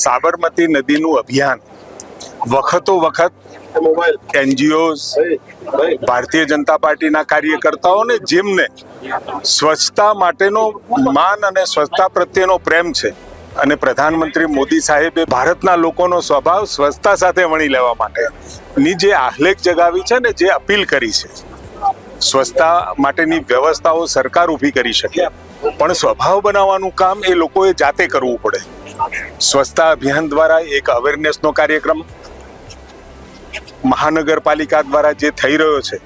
સાબરમતી નદીનું અભિયાન વખતો વખત એનજીઓઝ, ભારતીય જનતા પાર્ટીના કાર્યકર્તાઓને જેમને સ્વચ્છતા માટેનો માન અને સ્વચ્છતા પ્રત્યેનો પ્રેમ છે અને પ્રધાનમંત્રી મોદી સાહેબે ભારતના લોકોનો સ્વભાવ સ્વચ્છતા સાથે વણી લેવા માટેની જે આહ્લેખ જગાવી છે ને, જે અપીલ કરી છે, સ્વચ્છતા માટેની વ્યવસ્થાઓ સરકાર ઊભી કરી શકે, પણ સ્વભાવ બનાવવાનું કામ એ લોકોએ જાતે કરવું પડે. સ્વચ્છતા અભિયાન દ્વારા એક અવેરનેસનો કાર્યક્રમ મહાનગરપાલિકા દ્વારા જે થઈ રહ્યો છે,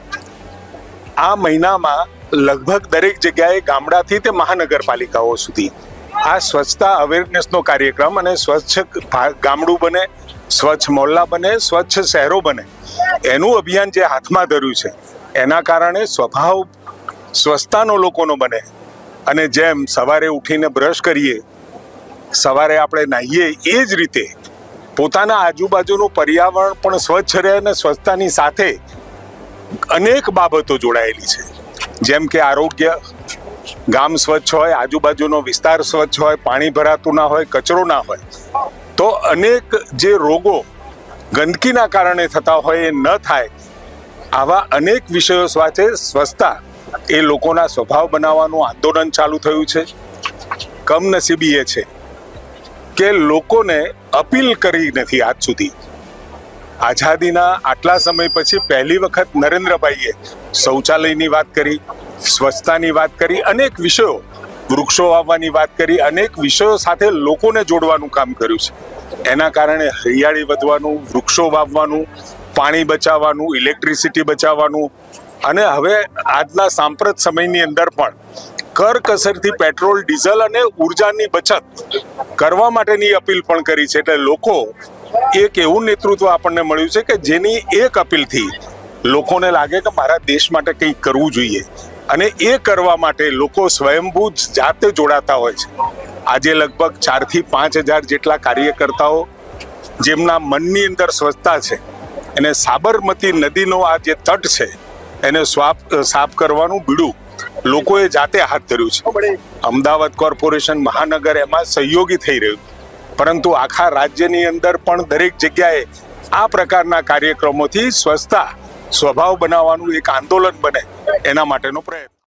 આ મહિનામાં લગભગ દરેક જગ્યાએ ગામડાથી તે મહાનગરપાલિકાઓ સુધી આ સ્વચ્છતા અવેરનેસનો કાર્યક્રમ અને સ્વચ્છ ગામડું બને, સ્વચ્છ મોહલ્લા બને, સ્વચ્છ શહેરો બને, એનું અભિયાન જે હાથમાં ધર્યું છે, એના કારણે સ્વભાવ સ્વચ્છતાનો લોકોનો બને. અને જેમ સવારે ઉઠીને બ્રશ કરીએ, સવારે આપણે નાહીએ, એ જ રીતે પોતાના આજુબાજુનું પર્યાવરણ પણ સ્વચ્છ રહે અને સ્વચ્છતાની સાથે અનેક બાબતો જોડાયેલી છે, જેમ કે આરોગ્ય, ગામ સ્વચ્છ હોય, આજુબાજુનો વિસ્તાર સ્વચ્છ હોય, પાણી ભરાતું ના હોય, કચરો ના હોય, તો અનેક જે રોગો ગંદકીના કારણે થતા હોય એ ન થાય. આવા અનેક વિષયો સાથે સ્વચ્છતા એ લોકોના સ્વભાવ બનાવવાનું આંદોલન ચાલુ થયું છે. કમનસીબી એ છે કે લોકોને અપીલ કરી નથી આજ સુધી. આઝાદીના આટલા સમય પછી પહેલી વખત નરેન્દ્રભાઈએ શૌચાલયની વાત કરી, સ્વચ્છતાની વાત કરી, અનેક વિષયો, વૃક્ષો વાવવાની વાત કરી, અનેક વિષયો સાથે લોકોને જોડવાનું કામ કર્યું છે. એના કારણે હરિયાળી વધવાનું, વૃક્ષો વાવવાનું, પાણી બચાવવાનું, ઇલેક્ટ્રિસિટી બચાવવાનું, અને હવે આજના સાંપ્રત સમયની અંદર પણ કરકસરથી પેટ્રોલ, ડીઝલ અને ઉર્જાની બચત કરવા માટેની અપીલ પણ કરી છે. એટલે લોકો એક એવું નેતૃત્વ આપણને મળ્યું છે કે જેની એક અપીલથી લોકોને લાગે કે મારા દેશ માટે કંઈક કરવું જોઈએ, અને એ કરવા માટે લોકો સ્વયંભૂ જાતે જોડાતા હોય છે. આજે લગભગ 4 થી 5 હજાર જેટલા કાર્યકર્તાઓ જેમના મનની અંદર સ્વચ્છતા છે, એને સાબરમતી નદીનો આ જે તટ છે એને સાફ કરવાનું બીડું લોકોએ જાતે હાથ ધર્યું છે. અમદાવાદ કોર્પોરેશન, મહાનગર એમાં સહયોગી થઈ રહ્યું, પરંતુ આખા રાજ્યની અંદર પણ દરેક જગ્યાએ આ પ્રકારના કાર્યક્રમોથી સ્વચ્છતા સ્વભાવ બનાવવાનું એક આંદોલન બને, એના માટેનો પ્રયત્ન.